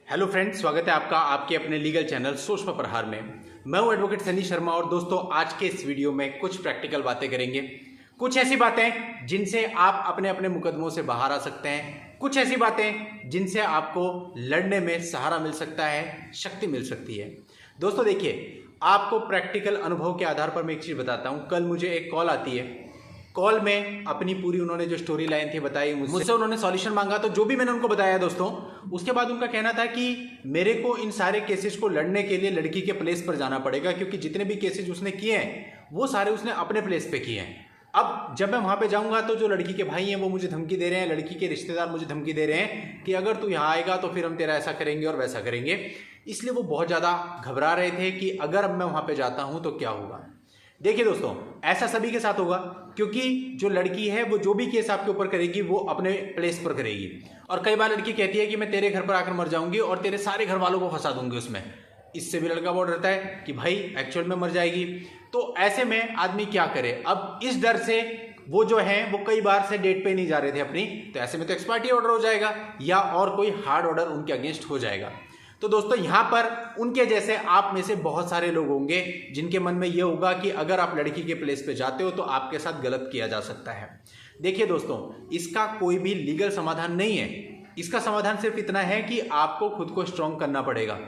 Hello friends, स्वागत है आपका आपके अपने लीगल चैनल सोच पर प्रहार में। मैं हूं एडवोकेट सनी शर्मा और दोस्तों आज के इस वीडियो में कुछ प्रैक्टिकल बातें करेंगे। कुछ ऐसी बातें जिनसे आप अपने अपने मुकदमों से बाहर आ सकते हैं, कुछ ऐसी बातें जिनसे आपको लड़ने में सहारा मिल सकता है, शक्ति मिल सकती है। दोस्तों देखिए, आपको प्रैक्टिकल अनुभव के आधार पर मैं एक चीज़ बताता हूँ। कल मुझे एक कॉल आती है, कॉल में अपनी पूरी उन्होंने जो स्टोरी लाइन थी बताई, मुझसे उन्होंने सॉल्यूशन मांगा। तो जो भी मैंने उनको बताया दोस्तों, उसके बाद उनका कहना था कि मेरे को इन सारे केसेस को लड़ने के लिए लड़की के प्लेस पर जाना पड़ेगा, क्योंकि जितने भी केसेस उसने किए हैं वो सारे उसने अपने प्लेस पे किए हैं। अब जब मैं वहां पे जाऊंगा तो जो लड़की के भाई हैं वो मुझे धमकी दे रहे हैं, लड़की के रिश्तेदार मुझे धमकी दे रहे हैं कि अगर तू यहाँ आएगा तो फिर हम तेरा ऐसा करेंगे और वैसा करेंगे। इसलिए वो बहुत ज़्यादा घबरा रहे थे कि अगर अब मैं वहां पे जाता हूं तो क्या होगा। देखिए दोस्तों, ऐसा सभी के साथ होगा, क्योंकि जो लड़की है वो जो भी केस आपके ऊपर करेगी वो अपने प्लेस पर करेगी। और कई बार लड़की कहती है कि मैं तेरे घर पर आकर मर जाऊंगी और तेरे सारे घर वालों को फंसा दूंगी उसमें। इससे भी लड़का बोल रहता है कि भाई एक्चुअल में मर जाएगी। तो ऐसे में आदमी क्या करे? अब इस डर से वो जो है वो कई बार से डेट पे नहीं जा रहे थे अपनी, तो ऐसे में तो एक्सपायरी ऑर्डर हो जाएगा या और कोई हार्ड ऑर्डर उनके अगेंस्ट हो जाएगा। तो दोस्तों यहाँ पर उनके जैसे आप में से बहुत सारे लोग होंगे जिनके मन में ये होगा कि अगर आप लड़की के प्लेस पे जाते हो तो आपके साथ गलत किया जा सकता है। देखिए दोस्तों, इसका कोई भी लीगल समाधान नहीं है। इसका समाधान सिर्फ इतना है कि आपको खुद को स्ट्रांग करना पड़ेगा।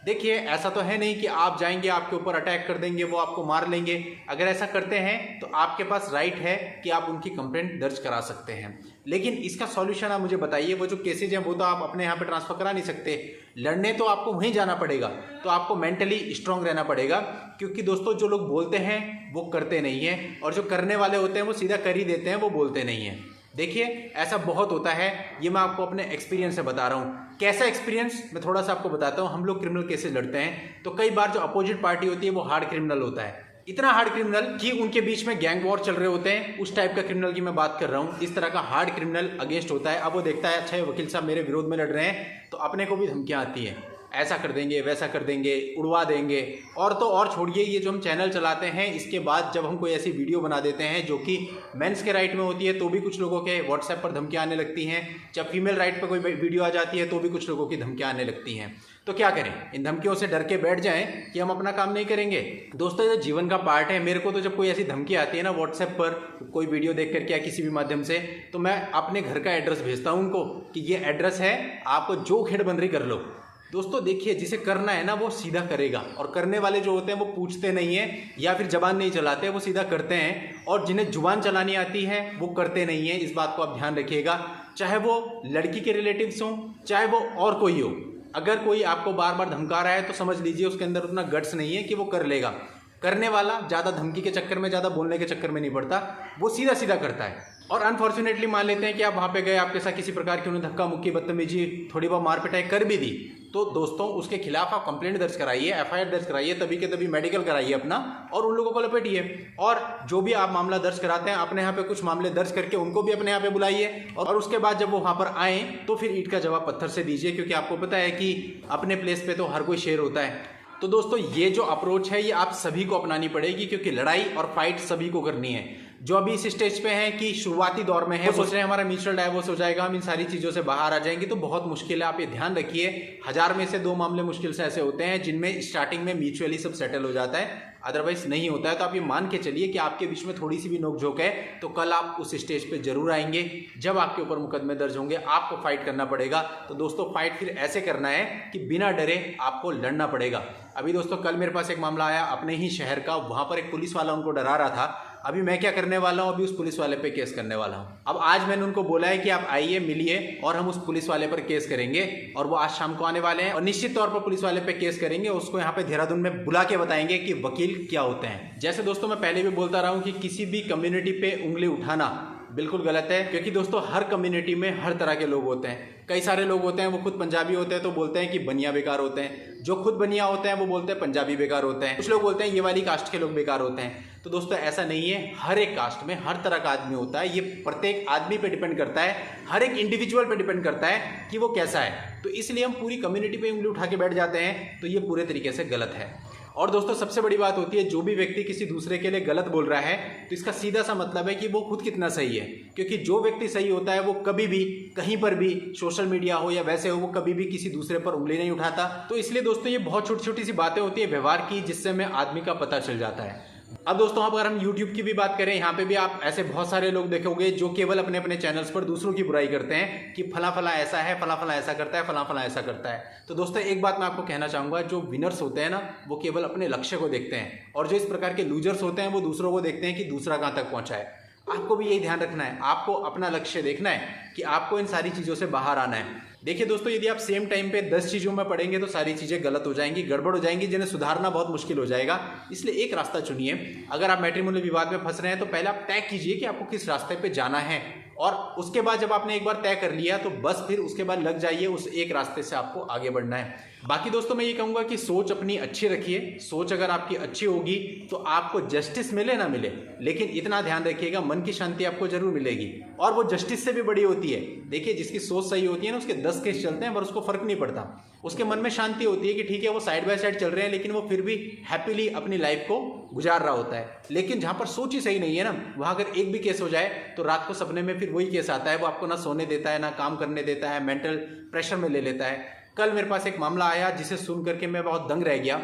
देखिए, ऐसा तो है नहीं कि आप जाएंगे, आपके ऊपर अटैक कर देंगे, वो आपको मार लेंगे। अगर ऐसा करते हैं तो आपके पास राइट है कि आप उनकी कंप्लेंट दर्ज करा सकते हैं। लेकिन इसका सॉल्यूशन आप मुझे बताइए। वो जो केसेज हैं वो तो आप अपने यहाँ पे ट्रांसफर करा नहीं सकते, लड़ने तो आपको वहीं जाना पड़ेगा। तो आपको मेंटली स्ट्रांग रहना पड़ेगा, क्योंकि दोस्तों जो लोग बोलते हैं वो करते नहीं हैं, और जो करने वाले होते हैं वो सीधा कर ही देते हैं, वो बोलते नहीं हैं। देखिए, ऐसा बहुत होता है। ये मैं आपको अपने एक्सपीरियंस से बता रहा हूँ। कैसा एक्सपीरियंस, मैं थोड़ा सा आपको बताता हूँ। हम लोग क्रिमिनल केसेस लड़ते हैं तो कई बार जो अपोजिट पार्टी होती है वो हार्ड क्रिमिनल होता है, इतना हार्ड क्रिमिनल कि उनके बीच में गैंग वॉर चल रहे होते हैं। उस टाइप का क्रिमिनल की मैं बात कर रहा हूँ। इस तरह का हार्ड क्रिमिनल अगेंस्ट होता है। अब वो देखता है, अच्छा ये वकील साहब मेरे विरोध में लड़ रहे हैं, तो अपने को भी धमकियाँ आती हैं, ऐसा कर देंगे, वैसा कर देंगे, उड़वा देंगे। और तो और छोड़िए, ये जो हम चैनल चलाते हैं इसके बाद जब हम कोई ऐसी वीडियो बना देते हैं जो कि मेंस के राइट में होती है तो भी कुछ लोगों के व्हाट्सएप पर धमकियाँ आने लगती हैं। जब फीमेल राइट पर कोई वीडियो आ जाती है तो भी कुछ लोगों की धमकियाँ आने लगती हैं। तो क्या करें? इन धमकियों से डर के बैठ जाएं कि हम अपना काम नहीं करेंगे? दोस्तों, ये जीवन का पार्ट है। मेरे को तो जब कोई ऐसी धमकी आती है ना व्हाट्सएप पर, कोई वीडियो देख करके या किसी भी माध्यम से, तो मैं अपने घर का एड्रेस भेजता हूँ उनको कि ये एड्रेस है, आपको जो खेड़बंदरी कर लो। दोस्तों देखिए, जिसे करना है ना वो सीधा करेगा, और करने वाले जो होते हैं वो पूछते नहीं है या फिर जबान नहीं चलाते, वो सीधा करते हैं। और जिन्हें जुबान चलानी आती है वो करते नहीं है। इस बात को आप ध्यान रखिएगा। चाहे वो लड़की के रिलेटिव्स हों, चाहे वो और कोई हो, अगर कोई आपको बार बार धमका रहा है तो समझ लीजिए उसके अंदर उतना गट्स नहीं है कि वो कर लेगा। करने वाला ज़्यादा धमकी के चक्कर में, ज़्यादा बोलने के चक्कर में नहीं पड़ता, वो सीधा सीधा करता है। और अनफॉर्चुनेटली मान लेते हैं कि आप वहाँ पे गए, आपके साथ किसी प्रकार की उन्होंने धक्का मुक्की, बदतमीजी, थोड़ी बहुत मार पिटाई कर भी दी, तो दोस्तों उसके खिलाफ आप कंप्लेंट दर्ज कराइए, एफआईआर दर्ज कराइए, तभी के तभी मेडिकल कराइए अपना, और उन लोगों को लपेटिए। और जो भी आप मामला दर्ज कराते हैं अपने यहाँ पे कुछ मामले दर्ज करके उनको भी अपने यहाँ पे बुलाइए, और उसके बाद जब वो वहाँ पर आए तो फिर ईंट का जवाब पत्थर से दीजिए, क्योंकि आपको पता है कि अपने प्लेस पे तो हर कोई शेर होता है। तो दोस्तों ये जो अप्रोच है ये आप सभी को अपनानी पड़ेगी, क्योंकि लड़ाई और फाइट सभी को करनी है। जो अभी इस स्टेज पे हैं कि शुरुआती दौर में है, वो सोच रहे हैं हमारा म्यूचुअल डाइवोर्स हो जाएगा, हम इन सारी चीज़ों से बाहर आ जाएंगे, तो बहुत मुश्किल है। आप ये ध्यान रखिए, 1000 में से 2 मामले मुश्किल से ऐसे होते हैं जिनमें स्टार्टिंग में म्यूचुअली सब सेटल हो जाता है, अदरवाइज नहीं होता है। तो आप ये मान के चलिए कि आपके बीच में थोड़ी सी भी नोकझोंक है तो कल आप उस स्टेज पे जरूर आएंगे जब आपके ऊपर मुकदमे दर्ज होंगे, आपको फाइट करना पड़ेगा। तो दोस्तों फाइट फिर ऐसे करना है कि बिना डरे आपको लड़ना पड़ेगा। अभी दोस्तों कल मेरे पास एक मामला आया अपने ही शहर का, वहाँ पर एक पुलिस वाला उनको डरा रहा था। अभी मैं क्या करने वाला हूँ, अभी उस पुलिस वाले पे केस करने वाला हूँ। अब आज मैंने उनको बोला है कि आप आइए, मिलिए, और हम उस पुलिस वाले पर केस करेंगे, और वो आज शाम को आने वाले हैं, और निश्चित तौर पर पुलिस वाले पे केस करेंगे। उसको यहाँ पे देहरादून में बुला के बताएंगे कि वकील क्या होते हैं। जैसे दोस्तों मैं पहले भी बोलता रहा हूँ कि किसी भी कम्युनिटी पे उंगली उठाना बिल्कुल गलत है, क्योंकि दोस्तों हर कम्युनिटी में हर तरह के लोग होते हैं। कई सारे लोग होते हैं वो खुद पंजाबी होते हैं तो बोलते हैं कि बनिया बेकार होते हैं, जो खुद बनिया होते हैं वो बोलते हैं पंजाबी बेकार होते हैं, कुछ लोग बोलते हैं ये वाली कास्ट के लोग बेकार होते हैं। तो दोस्तों ऐसा नहीं है, हर एक कास्ट में हर तरह का आदमी होता है। ये प्रत्येक आदमी पे डिपेंड करता है, हर एक इंडिविजुअल पे डिपेंड करता है कि वो कैसा है। तो इसलिए हम पूरी कम्युनिटी पे उंगली उठा के बैठ जाते हैं, तो ये पूरे तरीके से गलत है। और दोस्तों सबसे बड़ी बात होती है, जो भी व्यक्ति किसी दूसरे के लिए गलत बोल रहा है तो इसका सीधा सा मतलब है कि वो खुद कितना सही है। क्योंकि जो व्यक्ति सही होता है वो कभी भी कहीं पर भी, सोशल मीडिया हो या वैसे हो, वो कभी भी किसी दूसरे पर उंगली नहीं उठाता। तो इसलिए दोस्तों ये बहुत छोटी छोटी सी बातें होती है व्यवहार की, जिससे हमें आदमी का पता चल जाता है। अब दोस्तों अगर हम YouTube की भी बात करें, यहाँ पे भी आप ऐसे बहुत सारे लोग देखोगे जो केवल अपने अपने चैनल्स पर दूसरों की बुराई करते हैं कि फला फला ऐसा है, फला फला ऐसा करता है, फला फला ऐसा करता है। तो दोस्तों एक बात मैं आपको कहना चाहूँगा, जो विनर्स होते हैं ना वो केवल अपने लक्ष्य को देखते हैं, और जो इस प्रकार के लूजर्स होते हैं वो दूसरों को देखते हैं कि दूसरा कहाँ तक पहुँचा है। आपको भी यही ध्यान रखना है, आपको अपना लक्ष्य देखना है कि आपको इन सारी चीज़ों से बाहर आना है। देखिए दोस्तों, यदि आप सेम टाइम पे 10 चीज़ों में पढ़ेंगे तो सारी चीज़ें गलत हो जाएंगी, गड़बड़ हो जाएंगी, जिन्हें सुधारना बहुत मुश्किल हो जाएगा। इसलिए एक रास्ता चुनिए। अगर आप मैट्रिमोनियल विवाद में फंस रहे हैं तो पहले आप तय कीजिए कि आपको किस रास्ते पे जाना है, और उसके बाद जब आपने एक बार तय कर लिया तो बस फिर उसके बाद लग जाइए उस एक रास्ते से आपको आगे बढ़ना है। बाकी दोस्तों मैं ये कहूँगा कि सोच अपनी अच्छी रखिए। सोच अगर आपकी अच्छी होगी तो आपको जस्टिस मिले ना मिले, लेकिन इतना ध्यान रखिएगा मन की शांति आपको जरूर मिलेगी, और वो जस्टिस से भी बड़ी होती है। देखिए जिसकी सोच सही होती है ना, उसके 10 केस चलते हैं पर उसको फर्क नहीं पड़ता। उसके मन में शांति होती है कि ठीक है वो साइड बाय साइड चल रहे हैं, लेकिन वो फिर भी हैप्पीली अपनी लाइफ को गुजार रहा होता है। लेकिन जहाँ पर सोच ही सही नहीं है ना, वहाँ अगर एक भी केस हो जाए तो रात को सपने में फिर वही केस आता है। वो आपको ना सोने देता है, ना काम करने देता है, मेंटल प्रेशर में ले लेता है। कल मेरे पास एक मामला आया जिसे सुन करके मैं बहुत दंग रह गया।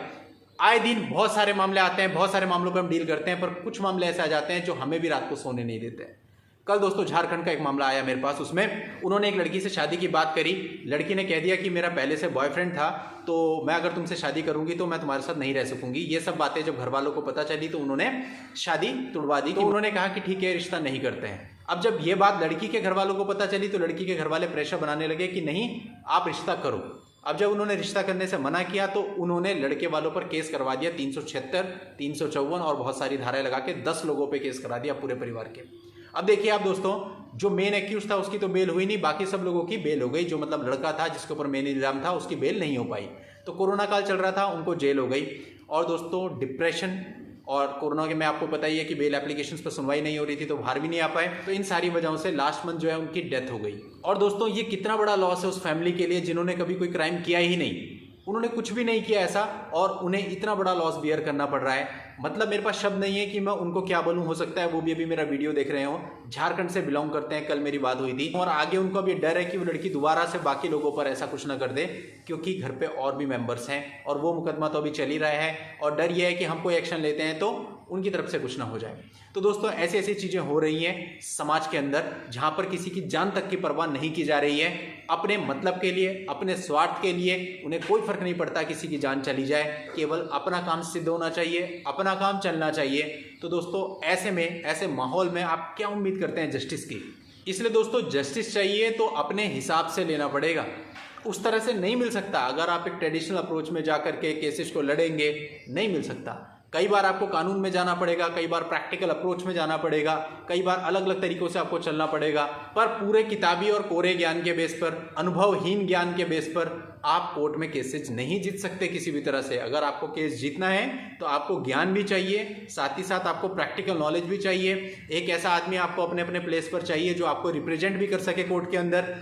आए दिन बहुत सारे मामले आते हैं, बहुत सारे मामलों पर हम डील करते हैं, पर कुछ मामले ऐसे आ जाते हैं जो हमें भी रात को सोने नहीं देते। कल दोस्तों झारखंड का एक मामला आया मेरे पास। उसमें उन्होंने एक लड़की से शादी की बात करी। लड़की ने कह दिया कि मेरा पहले से बॉयफ्रेंड था, तो मैं अगर तुमसे शादी करूंगी तो मैं तुम्हारे साथ नहीं रह सकूंगी। ये सब बातें जब घर वालों को पता चली तो उन्होंने शादी तुड़वा दी। तो उन्होंने कहा कि ठीक है रिश्ता नहीं करते हैं। अब जब ये बात लड़की के घर वालों को पता चली तो लड़की के घर वाले प्रेशर बनाने लगे कि नहीं आप रिश्ता करो। अब जब उन्होंने रिश्ता करने से मना किया तो उन्होंने लड़के वालों पर केस करवा दिया, 376, 354 और बहुत सारी धाराएं लगा के 10 लोगों पे केस करा दिया, पूरे परिवार के। अब देखिए आप दोस्तों, जो मेन एक्यूज था उसकी तो बेल हुई नहीं, बाकी सब लोगों की बेल हो गई। जो मतलब लड़का था जिसके ऊपर मेन इल्जाम था उसकी बेल नहीं हो पाई। तो कोरोना काल चल रहा था, उनको जेल हो गई। और दोस्तों डिप्रेशन और कोरोना के में आपको पता ही है कि बेल एप्लीकेशंस पर सुनवाई नहीं हो रही थी तो बाहर भी नहीं आ पाए। तो इन सारी वजहों से लास्ट मंथ जो है उनकी डेथ हो गई। और दोस्तों ये कितना बड़ा लॉस है उस फैमिली के लिए जिन्होंने कभी कोई क्राइम किया ही नहीं, उन्होंने कुछ भी नहीं किया ऐसा, और उन्हें इतना बड़ा लॉस बियर करना पड़ रहा है। मतलब मेरे पास शब्द नहीं है कि मैं उनको क्या बोलूं। हो सकता है वो भी अभी मेरा वीडियो देख रहे हो, झारखंड से बिलोंग करते हैं, कल मेरी बात हुई थी, और आगे उनको अभी डर है कि वो लड़की दोबारा से बाकी लोगों पर ऐसा कुछ ना कर दे, क्योंकि घर पे और भी मेंबर्स हैं और वो मुकदमा तो अभी चल ही रहा है। और डर ये है कि हम कोई एक्शन लेते हैं तो उनकी तरफ से कुछ ना हो जाए। तो दोस्तों ऐसी ऐसी चीजें हो रही हैं समाज के अंदर जहां पर किसी की जान तक की परवाह नहीं की जा रही है। अपने मतलब के लिए, अपने स्वार्थ के लिए उन्हें कोई फर्क नहीं पड़ता किसी की जान चली जाए, केवल अपना काम सिद्ध होना चाहिए, अपना काम चलना चाहिए। तो दोस्तों ऐसे में, ऐसे माहौल में आप क्या उम्मीद करते हैं जस्टिस की? इसलिए दोस्तों जस्टिस चाहिए तो अपने हिसाब से लेना पड़ेगा, उस तरह से नहीं मिल सकता। अगर आप एक ट्रेडिशनल अप्रोच में जाकर के केसेस को लड़ेंगे, नहीं मिल सकता। कई बार आपको कानून में जाना पड़ेगा, कई बार प्रैक्टिकल अप्रोच में जाना पड़ेगा, कई बार अलग अलग तरीकों से आपको चलना पड़ेगा, पर पूरे किताबी और कोरे ज्ञान के बेस पर, अनुभवहीन ज्ञान के बेस पर आप कोर्ट में केसेस नहीं जीत सकते किसी भी तरह से। अगर आपको केस जीतना है तो आपको ज्ञान भी चाहिए, साथ ही साथ आपको प्रैक्टिकल नॉलेज भी चाहिए। एक ऐसा आदमी आपको अपने अपने प्लेस पर चाहिए जो आपको रिप्रेजेंट भी कर सके कोर्ट के अंदर।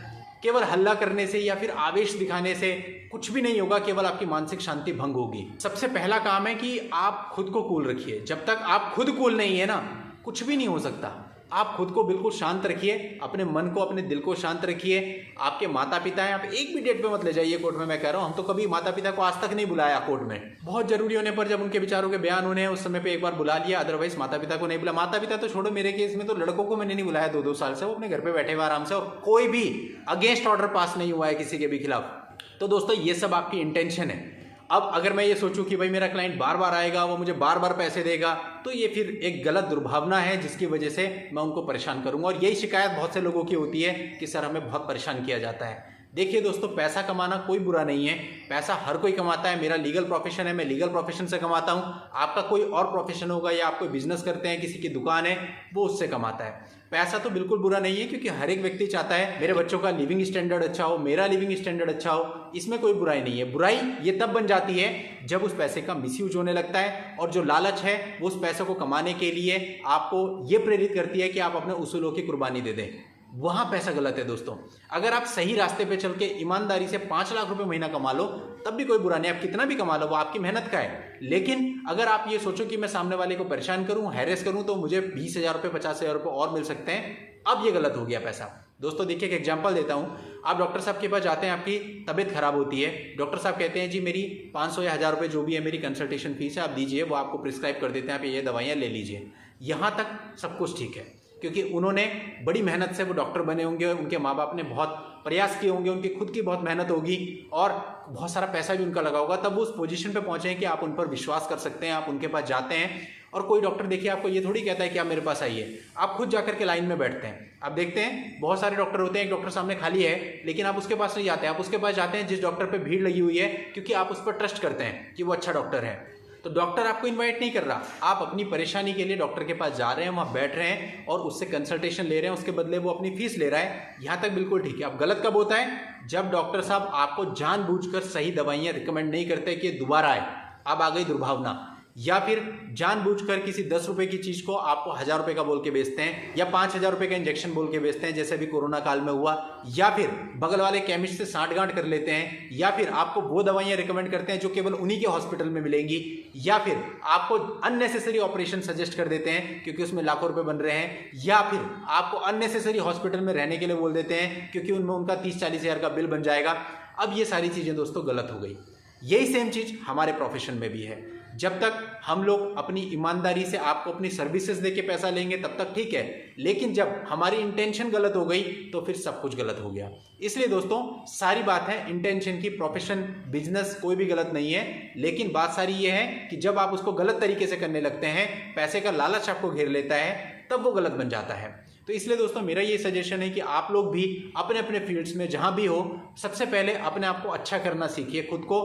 केवल हल्ला करने से या फिर आवेश दिखाने से कुछ भी नहीं होगा, केवल आपकी मानसिक शांति भंग होगी। सबसे पहला काम है कि आप खुद को कूल रखिए। जब तक आप खुद कूल नहीं है ना, कुछ भी नहीं हो सकता। आप खुद को बिल्कुल शांत रखिए, अपने मन को, अपने दिल को शांत रखिए। आपके माता पिता हैं, आप एक भी डेट पे मत ले जाइए कोर्ट में। मैं कह रहा हूं, हम तो कभी माता पिता को आज तक नहीं बुलाया कोर्ट में। बहुत जरूरी होने पर, जब उनके विचारों के बयान होने हैं उस समय पे एक बार बुला लिया, अदरवाइज माता पिता को नहीं बुला। माता पिता तो छोड़ो, मेरे केस में तो लड़कों को मैंने नहीं बुलाया 2-2 साल से, वो अपने घर पे बैठे हुए आराम से, और कोई भी अगेंस्ट ऑर्डर पास नहीं हुआ है किसी के भी खिलाफ। तो दोस्तों ये सब आपकी इंटेंशन है। अब अगर मैं ये सोचूं कि भाई मेरा क्लाइंट बार बार आएगा, वो मुझे बार बार पैसे देगा, तो ये फिर एक गलत दुर्भावना है जिसकी वजह से मैं उनको परेशान करूंगा। और यही शिकायत बहुत से लोगों की होती है कि सर हमें बहुत परेशान किया जाता है। देखिए दोस्तों, पैसा कमाना कोई बुरा नहीं है, पैसा हर कोई कमाता है। मेरा लीगल प्रोफेशन है, मैं लीगल प्रोफेशन से कमाता हूं। आपका कोई और प्रोफेशन होगा या आप कोई बिजनेस करते हैं, किसी की दुकान है, वो उससे कमाता है। पैसा तो बिल्कुल बुरा नहीं है, क्योंकि हर एक व्यक्ति चाहता है मेरे बच्चों का लिविंग स्टैंडर्ड अच्छा हो, मेरा लिविंग स्टैंडर्ड अच्छा हो। इसमें कोई बुराई नहीं है। बुराई ये तब बन जाती है जब उस पैसे का मिसयूज होने लगता है, और जो लालच है वो उस पैसे को कमाने के लिए आपको ये प्रेरित करती है कि आप अपने उसूलों की कुर्बानी दे दें। वहाँ पैसा गलत है दोस्तों। अगर आप सही रास्ते पे चल के ईमानदारी से 5 लाख रुपए महीना कमा लो तब भी कोई बुरा नहीं, आप कितना भी कमा लो वो आपकी मेहनत का है। लेकिन अगर आप ये सोचो कि मैं सामने वाले को परेशान करूँ, हैरेस करूँ तो मुझे 20,000 रुपये 50,000 रुपये और मिल सकते हैं, अब ये गलत हो गया पैसा। दोस्तों देखिए एक एग्जांपल देता हूँ, आप डॉक्टर साहब के पास जाते हैं, आपकी तबीयत खराब होती है, डॉक्टर साहब कहते हैं जी मेरी 500 या 1000 रुपये जो भी है मेरी कंसल्टेशन फीस है आप दीजिए, वो आपको प्रिस्क्राइब कर देते हैं, आप ये दवाइयाँ ले लीजिए। यहाँ तक सब कुछ ठीक है क्योंकि उन्होंने बड़ी मेहनत से वो डॉक्टर बने होंगे, उनके माँ बाप ने बहुत प्रयास किए होंगे, उनकी खुद की बहुत मेहनत होगी और बहुत सारा पैसा भी उनका लगा होगा, तब वो उस पोजीशन पे पहुंचे हैं कि आप उन पर विश्वास कर सकते हैं, आप उनके पास जाते हैं। और कोई डॉक्टर देखिए आपको ये थोड़ी कहता है कि आप मेरे पास आइए, आप खुद जाकर के लाइन में बैठते हैं। आप देखते हैं बहुत सारे डॉक्टर होते हैं, एक डॉक्टर सामने खाली है लेकिन आप उसके पास नहीं जाते, आप उसके पास जाते हैं जिस डॉक्टर पे भीड़ लगी हुई है, क्योंकि आप उस पर ट्रस्ट करते हैं कि वो अच्छा डॉक्टर है। तो डॉक्टर आपको इनवाइट नहीं कर रहा, आप अपनी परेशानी के लिए डॉक्टर के पास जा रहे हैं, वहाँ बैठ रहे हैं और उससे कंसल्टेशन ले रहे हैं, उसके बदले वो अपनी फीस ले रहा है। यहाँ तक बिल्कुल ठीक है। अब गलत कब होता है? जब डॉक्टर साहब आपको जानबूझकर सही दवाइयाँ रिकमेंड नहीं करते कि दोबारा आए, अब आ गई दुर्भावना, या फिर जानबूझकर किसी 10 रुपए की चीज को आपको 1000 रुपए का बोल के बेचते हैं या 5000 रुपए का इंजेक्शन बोल के बेचते हैं, जैसे अभी कोरोना काल में हुआ, या फिर बगल वाले केमिस्ट से सांठ-गांठ कर लेते हैं, या फिर आपको वो दवाइयां रिकमेंड करते हैं जो केवल उन्हीं के हॉस्पिटल में मिलेंगी, या फिर आपको अननेसेसरी ऑपरेशन सजेस्ट कर देते हैं क्योंकि उसमें लाखों रुपए बन रहे हैं, या फिर आपको अननेसेसरी हॉस्पिटल में रहने के लिए बोल देते हैं क्योंकि उनमें उनका 30-40 हज़ार का बिल बन जाएगा। अब ये सारी चीजें दोस्तों गलत हो गई। यही सेम चीज हमारे प्रोफेशन में भी है। जब तक हम लोग अपनी ईमानदारी से आपको अपनी सर्विसेज देके पैसा लेंगे तब तक ठीक है, लेकिन जब हमारी इंटेंशन गलत हो गई तो फिर सब कुछ गलत हो गया। इसलिए दोस्तों सारी बात है इंटेंशन की। प्रोफेशन, बिजनेस कोई भी गलत नहीं है, लेकिन बात सारी ये है कि जब आप उसको गलत तरीके से करने लगते हैं, पैसे का लालच आपको घेर लेता है, तब वो गलत बन जाता है। तो इसलिए दोस्तों मेरा ये सजेशन है कि आप लोग भी अपने अपने फील्ड्स में जहां भी हो, सबसे पहले अपने आप को अच्छा करना सीखिए, खुद को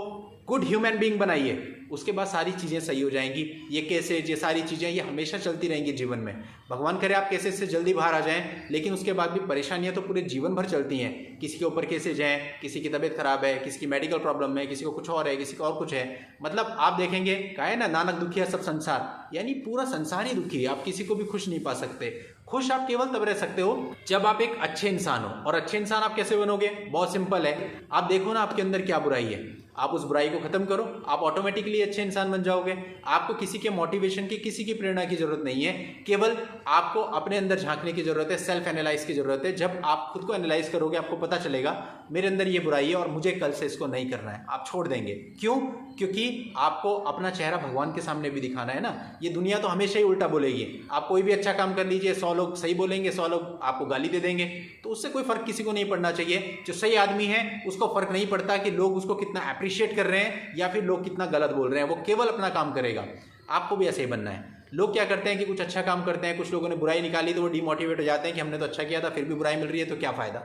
गुड ह्यूमन बीइंग बनाइए, उसके बाद सारी चीज़ें सही हो जाएंगी। ये केसेज, ये सारी चीज़ें ये हमेशा चलती रहेंगी जीवन में। भगवान करे आप केसेज से जल्दी बाहर आ जाएं, लेकिन उसके बाद भी परेशानियां तो पूरे जीवन भर चलती हैं। किसी के ऊपर केसेज हैं, किसी की तबीयत खराब है, किसी की मेडिकल प्रॉब्लम है, किसी को कुछ और है, किसी को और कुछ है। मतलब आप देखेंगे कहा है ना, नानक दुखी है सब संसार, यानी पूरा संसार ही दुखी है। आप किसी को भी खुश नहीं पा सकते। खुश आप केवल तब रह सकते हो जब आप एक अच्छे इंसान हो। और अच्छे इंसान आप कैसे बनोगे? बहुत सिंपल है। आप देखो ना आपके अंदर क्या बुराई है, आप उस बुराई को खत्म करो, आप ऑटोमेटिकली अच्छे इंसान बन जाओगे। आपको किसी के मोटिवेशन की, किसी की प्रेरणा की जरूरत नहीं है, केवल आपको अपने अंदर झांकने की जरूरत है, सेल्फ एनालाइज की जरूरत है। जब आप खुद को एनालाइज करोगे आपको पता चलेगा मेरे अंदर ये बुराई है और मुझे कल से इसको नहीं करना है। आप छोड़ देंगे। क्यों? क्योंकि आपको अपना चेहरा भगवान के सामने भी दिखाना है ना। ये दुनिया तो हमेशा ही उल्टा बोलेगी। आप कोई भी अच्छा काम कर लीजिए, 100 लोग सही बोलेंगे, 100 लोग आपको गाली दे देंगे, तो उससे कोई फर्क किसी को नहीं पड़ना चाहिए। जो सही आदमी है उसको फर्क नहीं पड़ता कि लोग उसको कितना अप्रिशिएट कर रहे हैं या फिर लोग कितना गलत बोल रहे हैं, वो केवल अपना काम करेगा। आपको भी ऐसे ही बनना है। लोग क्या करते हैं कि कुछ अच्छा काम करते हैं, कुछ लोगों ने बुराई निकाली तो वो डिमोटिवेट हो जाते हैं कि हमने तो अच्छा किया था फिर भी बुराई मिल रही है तो क्या फायदा।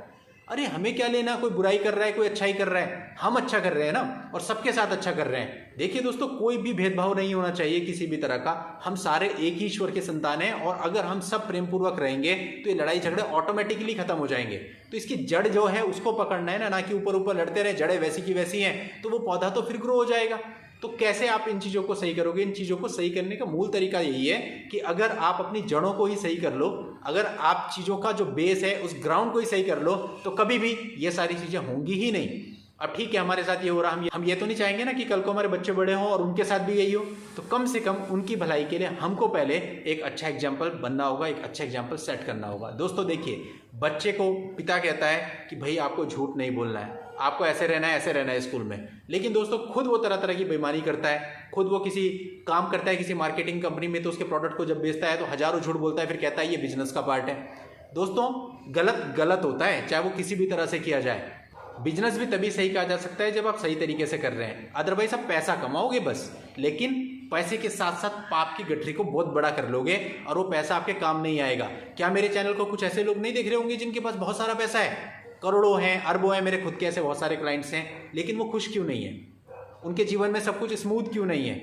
अरे हमें क्या लेना, कोई बुराई कर रहा है कोई अच्छाई कर रहा है, हम अच्छा कर रहे हैं ना, और सबके साथ अच्छा कर रहे हैं। देखिए दोस्तों कोई भी भेदभाव नहीं होना चाहिए किसी भी तरह का। हम सारे एक ही ईश्वर के संतान हैं और अगर हम सब प्रेम पूर्वक रहेंगे तो ये लड़ाई झगड़े ऑटोमेटिकली खत्म हो जाएंगे। तो इसकी जड़ जो है उसको पकड़ना है ना कि ऊपर ऊपर लड़ते रहे, जड़ें वैसी की वैसी हैं तो वो पौधा तो फिर ग्रो हो जाएगा। तो कैसे आप इन चीज़ों को सही करोगे? इन चीज़ों को सही करने का मूल तरीका यही है कि अगर आप अपनी जड़ों को ही सही कर लो, अगर आप चीज़ों का जो बेस है उस ग्राउंड को ही सही कर लो, तो कभी भी ये सारी चीज़ें होंगी ही नहीं। अब ठीक है हमारे साथ ये हो रहा, हम ये तो नहीं चाहेंगे ना कि कल को हमारे बच्चे बड़े हों और उनके साथ भी यही हो। तो कम से कम उनकी भलाई के लिए हमको पहले एक अच्छा एग्जाम्पल बनना होगा, एक अच्छा एग्जाम्पल सेट करना होगा। दोस्तों देखिए, बच्चे को पिता कहता है कि भाई आपको झूठ नहीं बोलना है, आपको ऐसे रहना है, ऐसे रहना है स्कूल में। लेकिन दोस्तों खुद वो तरह तरह की बेईमानी करता है, खुद वो किसी काम करता है किसी मार्केटिंग कंपनी में, तो उसके प्रोडक्ट को जब बेचता है तो हजारों झूठ बोलता है, फिर कहता है ये बिजनेस का पार्ट है। दोस्तों गलत होता है, चाहे वो किसी भी तरह से किया जाए। बिजनेस भी तभी सही कहा जा सकता है जब आप सही तरीके से कर रहे हैं। अदरवाइज आप पैसा कमाओगे बस, लेकिन पैसे के साथ साथ पाप की गठरी को बहुत बड़ा कर लोगे और वो पैसा आपके काम नहीं आएगा। क्या मेरे चैनल को कुछ ऐसे लोग नहीं देख रहे होंगे जिनके पास बहुत सारा पैसा है, करोड़ों हैं, अरबों हैं? मेरे खुद के ऐसे बहुत सारे क्लाइंट्स हैं, लेकिन वो खुश क्यों नहीं है? उनके जीवन में सब कुछ स्मूथ क्यों नहीं है?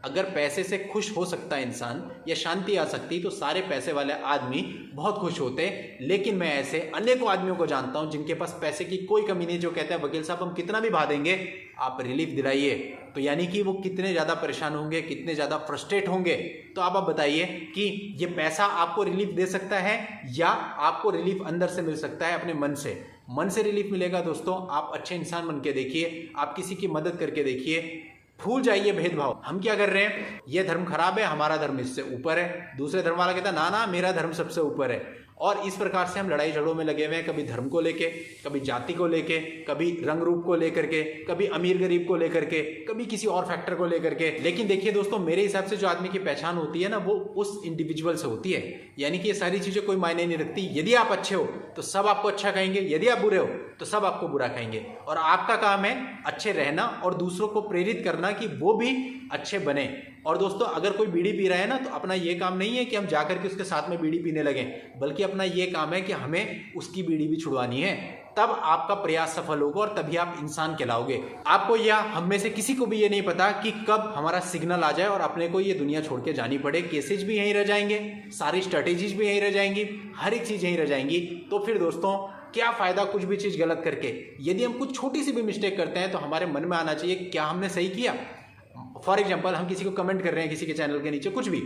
अगर पैसे से खुश हो सकता है इंसान या शांति आ सकती तो सारे पैसे वाले आदमी बहुत खुश होते। लेकिन मैं ऐसे अनेकों आदमियों को जानता हूं जिनके पास पैसे की कोई कमी नहीं, जो कहते हैं वकील साहब हम कितना भी भा देंगे, आप रिलीफ दिलाइए। तो यानी कि वो कितने ज़्यादा परेशान होंगे, कितने ज़्यादा फ्रस्ट्रेट होंगे। तो आप बताइए कि ये पैसा आपको रिलीफ दे सकता है या आपको रिलीफ अंदर से मिल सकता है अपने मन से। मन से रिलीफ मिलेगा दोस्तों, आप अच्छे इंसान बन के देखिए, आप किसी की मदद करके देखिए, भूल जाइए भेदभाव। हम क्या कर रहे हैं, ये धर्म खराब है, हमारा धर्म इससे ऊपर है। दूसरे धर्म वाला कहता है ना ना मेरा धर्म सबसे ऊपर है। और इस प्रकार से हम लड़ाई झगड़ों में लगे हुए हैं, कभी धर्म को लेके, कभी जाति को लेके, कभी रंग रूप को लेकर के, कभी अमीर गरीब को लेकर के, कभी किसी और फैक्टर को लेकर के। लेकिन देखिए दोस्तों, मेरे हिसाब से जो आदमी की पहचान होती है ना, वो उस इंडिविजुअल से होती है। यानी कि ये सारी चीजें कोई मायने नहीं रखती। यदि आप अच्छे हो तो सब आपको अच्छा कहेंगे, यदि आप बुरे हो तो सब आपको बुरा कहेंगे। और आपका काम है अच्छे रहना और दूसरों को प्रेरित करना कि वो भी अच्छे बने। और दोस्तों, अगर कोई बीड़ी पी रहा है ना, तो अपना ये काम नहीं है कि हम जाकर के उसके साथ में बीड़ी पीने लगें, बल्कि अपना ये काम है कि हमें उसकी बीड़ी भी छुड़वानी है। तब आपका प्रयास सफल होगा और तभी आप इंसान कहलाओगे। आपको या हम में से किसी को भी ये नहीं पता कि कब हमारा सिग्नल आ जाए और अपने को ये दुनिया छोड़ के जानी पड़े। केसेज भी यहीं रह जाएंगे, सारी स्ट्रेटेजीज भी यहीं रह जाएंगी, हर एक चीज यहीं रह जाएंगी। तो फिर दोस्तों, क्या फायदा कुछ भी चीज गलत करके। यदि हम कुछ छोटी सी भी मिस्टेक करते हैं तो हमारे मन में आना चाहिए क्या हमने सही किया। फॉर एग्जाम्पल, हम किसी को कमेंट कर रहे हैं किसी के चैनल के नीचे कुछ भी,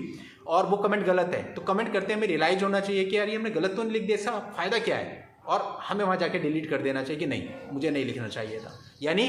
और वो कमेंट गलत है, तो कमेंट करते हैं हमें रियलाइज होना चाहिए कि यार ये हमने गलत तो नहीं लिख दिया, इसका फायदा क्या है, और हमें वहां जाके डिलीट कर देना चाहिए कि नहीं, मुझे नहीं लिखना चाहिए था। यानी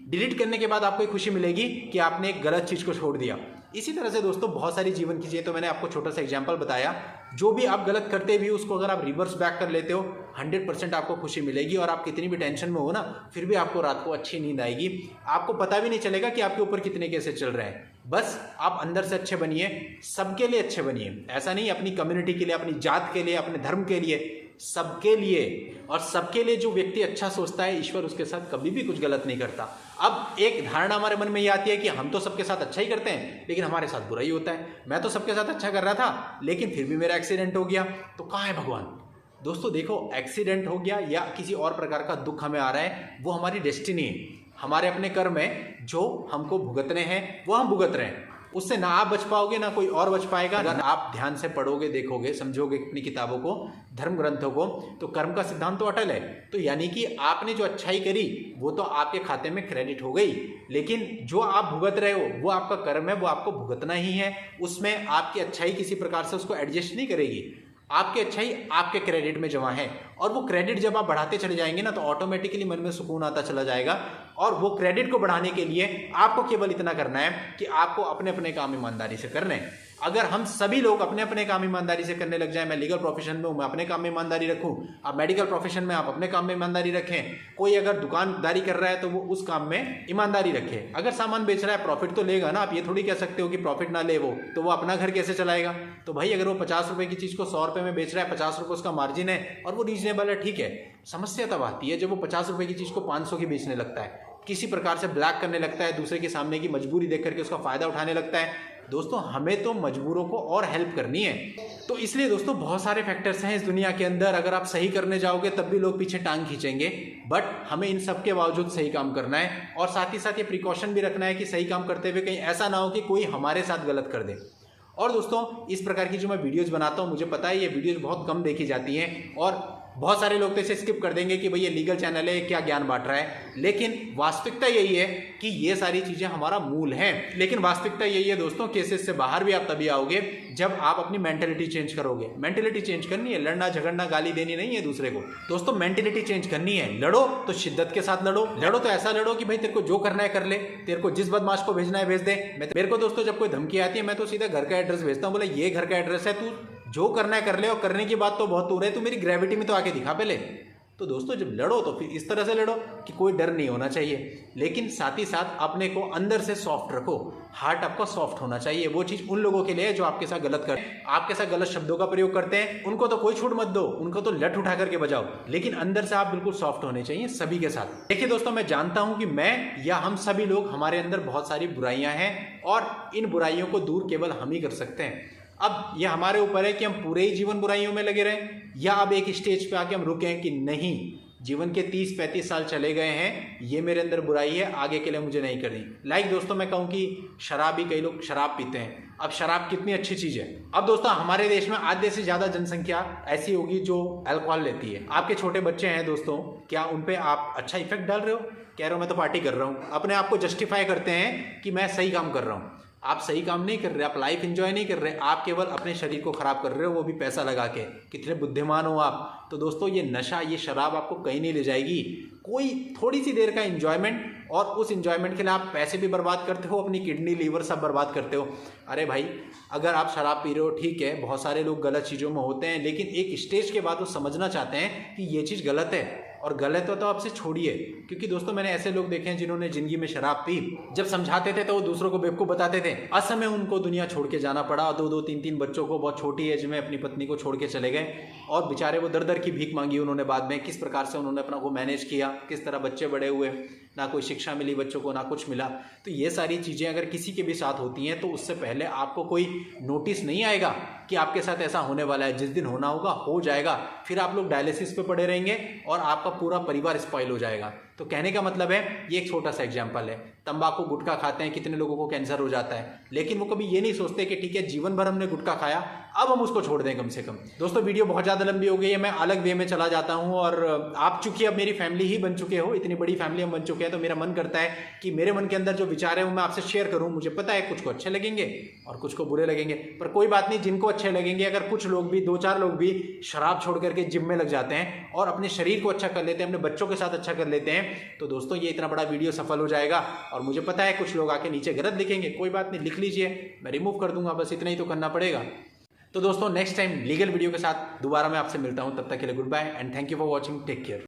डिलीट करने के बाद आपको एक खुशी मिलेगी कि आपने एक गलत चीज को छोड़ दिया। इसी तरह से दोस्तों बहुत सारी जीवन की चीजें, तो मैंने आपको छोटा सा एग्जांपल बताया। जो भी आप गलत करते भी उसको अगर आप रिवर्स बैक कर लेते हो, 100% आपको खुशी मिलेगी। और आप कितनी भी टेंशन में हो ना, फिर भी आपको रात को अच्छी नींद आएगी। आपको पता भी नहीं चलेगा कि आपके ऊपर कितने केसेस चल रहे हैं। बस आप अंदर से अच्छे बनिए, सबके लिए अच्छे बनिए। ऐसा नहीं अपनी कम्युनिटी के लिए, अपनी जात के लिए, अपने धर्म के लिए, सबके लिए। और सबके लिए जो व्यक्ति अच्छा सोचता है, ईश्वर उसके साथ कभी भी कुछ गलत नहीं करता। अब एक धारणा हमारे मन में ये आती है कि हम तो सबके साथ अच्छा ही करते हैं, लेकिन हमारे साथ बुरा ही होता है। मैं तो सबके साथ अच्छा कर रहा था, लेकिन फिर भी मेरा एक्सीडेंट हो गया, तो कहाँ है भगवान। दोस्तों देखो, एक्सीडेंट हो गया या किसी और प्रकार का दुख हमें आ रहा है, वो हमारी डेस्टिनी है, हमारे अपने कर्म है जो हमको भुगतने हैं, वो हम भुगत रहे हैं। उससे ना आप बच पाओगे ना कोई और बच पाएगा। अगर आप ध्यान से पढ़ोगे, देखोगे, समझोगे अपनी किताबों को, धर्म ग्रंथों को, तो कर्म का सिद्धांत तो अटल है। तो यानी कि आपने जो अच्छाई करी वो तो आपके खाते में क्रेडिट हो गई, लेकिन जो आप भुगत रहे हो वो आपका कर्म है, वो आपको भुगतना ही है। उसमें आपकी अच्छाई किसी प्रकार से उसको एडजस्ट नहीं करेगी। आपकी अच्छाई आपके क्रेडिट में जमा है, और वो क्रेडिट जब आप बढ़ाते चले जाएंगे ना, तो ऑटोमेटिकली मन में सुकून आता चला जाएगा। और वो क्रेडिट को बढ़ाने के लिए आपको केवल इतना करना है कि आपको अपने अपने काम ईमानदारी से करने हैं। अगर हम सभी लोग अपने अपने काम ईमानदारी से करने लग जाएं, मैं लीगल प्रोफेशन में हूं, मैं अपने काम में ईमानदारी रखूं, आप मेडिकल प्रोफेशन में आप अपने काम में ईमानदारी रखें, कोई अगर दुकानदारी कर रहा है तो वो उस काम में ईमानदारी रखे। अगर सामान बेच रहा है प्रॉफिट तो लेगा ना, आप ये थोड़ी कह सकते हो कि प्रॉफिट ना ले वो, तो वो अपना घर कैसे चलाएगा। तो भाई अगर वो 50 रुपए की चीज को 100 रुपए में बेच रहा है, 50 रुपए उसका मार्जिन है और वो रीजनेबल है, ठीक है। समस्या तब आती है जब वो 50 रुपए की चीज को 500 की बेचने लगता है, किसी प्रकार से ब्लैक करने लगता है, दूसरे के सामने की मजबूरी देख करके उसका फायदा उठाने लगता है। दोस्तों हमें तो मजबूरों को और हेल्प करनी है। तो इसलिए दोस्तों बहुत सारे फैक्टर्स हैं इस दुनिया के अंदर। अगर आप सही करने जाओगे तब भी लोग पीछे टांग खींचेंगे, बट हमें इन सब के बावजूद सही काम करना है। और साथ ही साथ ये प्रिकॉशन भी रखना है कि सही काम करते हुए कहीं ऐसा ना हो कि कोई हमारे साथ गलत कर दे। और दोस्तों इस प्रकार की जो मैं वीडियोज बनाता हूँ, मुझे पता है ये वीडियोज बहुत कम देखी जाती हैं, और बहुत सारे लोग तो इसे स्किप कर देंगे कि भाई ये लीगल चैनल है, क्या ज्ञान बांट रहा है। लेकिन वास्तविकता यही है कि ये सारी चीजें हमारा मूल है। लेकिन वास्तविकता यही है दोस्तों, केसेस से बाहर भी आप तभी आओगे जब आप अपनी मेंटेलिटी चेंज करोगे। मेंटेलिटी चेंज करनी है, लड़ना झगड़ना गाली देनी नहीं है दूसरे को। दोस्तों मेंटेलिटी चेंज करनी है, लड़ो तो शिद्दत के साथ लड़ो। लड़ो तो ऐसा लड़ो कि भाई तेरे को जो करना है कर ले, तेरे को जिस बदमाश को भेजना है भेज दे। मेरे को दोस्तों जब कोई धमकी आती है, मैं तो सीधा घर का एड्रेस भेजता हूँ, बोले ये घर का एड्रेस है, तू जो करना है कर ले, और करने की बात तो बहुत दूर है, तू मेरी ग्रेविटी में तो आके दिखा पहले। तो दोस्तों जब लड़ो तो फिर इस तरह से लड़ो कि कोई डर नहीं होना चाहिए, लेकिन साथ ही साथ अपने को अंदर से सॉफ्ट रखो। हार्ट आपका सॉफ्ट होना चाहिए। वो चीज उन लोगों के लिए जो आपके साथ गलत कर, आपके साथ गलत शब्दों का प्रयोग करते हैं, उनको तो कोई छूट मत दो, उनको तो लठ उठा करके बजाओ, लेकिन अंदर से आप बिल्कुल सॉफ्ट होने चाहिए सभी के साथ। देखिए दोस्तों, मैं जानता हूं कि मैं या हम सभी लोग, हमारे अंदर बहुत सारी बुराइयां हैं, और इन बुराइयों को दूर केवल हम ही कर सकते हैं। अब यह हमारे ऊपर है कि हम पूरे ही जीवन बुराइयों में लगे रहें, या अब एक स्टेज पे आके हम रुकें कि नहीं, जीवन के 30-35 साल चले गए हैं, ये मेरे अंदर बुराई है, आगे के लिए मुझे नहीं करनी। लाइक दोस्तों मैं कहूँ कि शराब ही, कई लोग शराब पीते हैं। अब शराब कितनी अच्छी चीज़ है। अब दोस्तों हमारे देश में आधे से ज़्यादा जनसंख्या ऐसी होगी जो अल्कोहल लेती है। आपके छोटे बच्चे हैं दोस्तों, क्या उन पे आप अच्छा इफेक्ट डाल रहे हो? कह रहे हो मैं तो पार्टी कर रहा हूँ, अपने आप को जस्टिफाई करते हैं कि मैं सही काम कर रहा हूँ। आप सही काम नहीं कर रहे, आप लाइफ एंजॉय नहीं कर रहे, आप केवल अपने शरीर को खराब कर रहे हो, वो भी पैसा लगा के। कितने बुद्धिमान हो आप। तो दोस्तों ये नशा, ये शराब आपको कहीं नहीं ले जाएगी। कोई थोड़ी सी देर का एंजॉयमेंट, और उस एंजॉयमेंट के लिए आप पैसे भी बर्बाद करते हो, अपनी किडनी लीवर सब बर्बाद करते हो। अरे भाई अगर आप शराब पी रहे हो ठीक है, बहुत सारे लोग गलत चीज़ों में होते हैं, लेकिन एक स्टेज के बाद वो समझना चाहते हैं कि ये चीज़ गलत है, और गलत हो तो आपसे छोड़िए। क्योंकि दोस्तों मैंने ऐसे लोग देखे हैं जिन्होंने जिंदगी में शराब पी, जब समझाते थे तो वो दूसरों को बेवकूफ़ बताते थे। असमय उनको दुनिया छोड़ के जाना पड़ा, 2-2, 3-3 बच्चों को बहुत छोटी एज में अपनी पत्नी को छोड़ के चले गए, और बेचारे वो दर दर की भीख मांगी उन्होंने बाद में। किस प्रकार से उन्होंने अपना को मैनेज किया, किस तरह बच्चे बड़े हुए, ना कोई शिक्षा मिली बच्चों को, ना कुछ मिला। तो ये सारी चीज़ें अगर किसी के भी साथ होती हैं तो उससे पहले आपको कोई नोटिस नहीं आएगा कि आपके साथ ऐसा होने वाला है। जिस दिन होना होगा हो जाएगा, फिर आप लोग डायलिसिस पे पड़े रहेंगे और आपका पूरा परिवार स्पॉइल हो जाएगा। तो कहने का मतलब है, ये एक छोटा सा एग्जाम्पल है। तंबाकू गुटखा खाते हैं, कितने लोगों को कैंसर हो जाता है, लेकिन वो कभी ये नहीं सोचते कि ठीक है जीवन भर हमने गुटखा खाया, अब हम उसको छोड़ दें कम से कम। दोस्तों वीडियो बहुत ज़्यादा लंबी हो गई है, मैं अलग वे में चला जाता हूँ, और आप चूंकि अब मेरी फैमिली ही बन चुके हो, इतनी बड़ी फैमिली हम बन चुके हैं, तो मेरा मन करता है कि मेरे मन के अंदर जो विचार है वो मैं आपसे शेयर करूँ। मुझे पता है कुछ को अच्छे लगेंगे और कुछ को बुरे लगेंगे, पर कोई बात नहीं, जिनको अच्छे लगेंगे, अगर कुछ लोग भी, 2-4 लोग भी शराब छोड़ करके जिम में लग जाते हैं और अपने शरीर को अच्छा कर लेते हैं, अपने बच्चों के साथ अच्छा कर लेते हैं, तो दोस्तों ये इतना बड़ा वीडियो सफल हो जाएगा। और मुझे पता है कुछ लोग आके नीचे गलत लिखेंगे, कोई बात नहीं, लिख लीजिए, मैं रिमूव कर दूंगा, बस इतना ही तो करना पड़ेगा। तो दोस्तों नेक्स्ट टाइम लीगल वीडियो के साथ दोबारा मैं आपसे मिलता हूं, तब तक के लिए goodbye and thank you for watching, take care.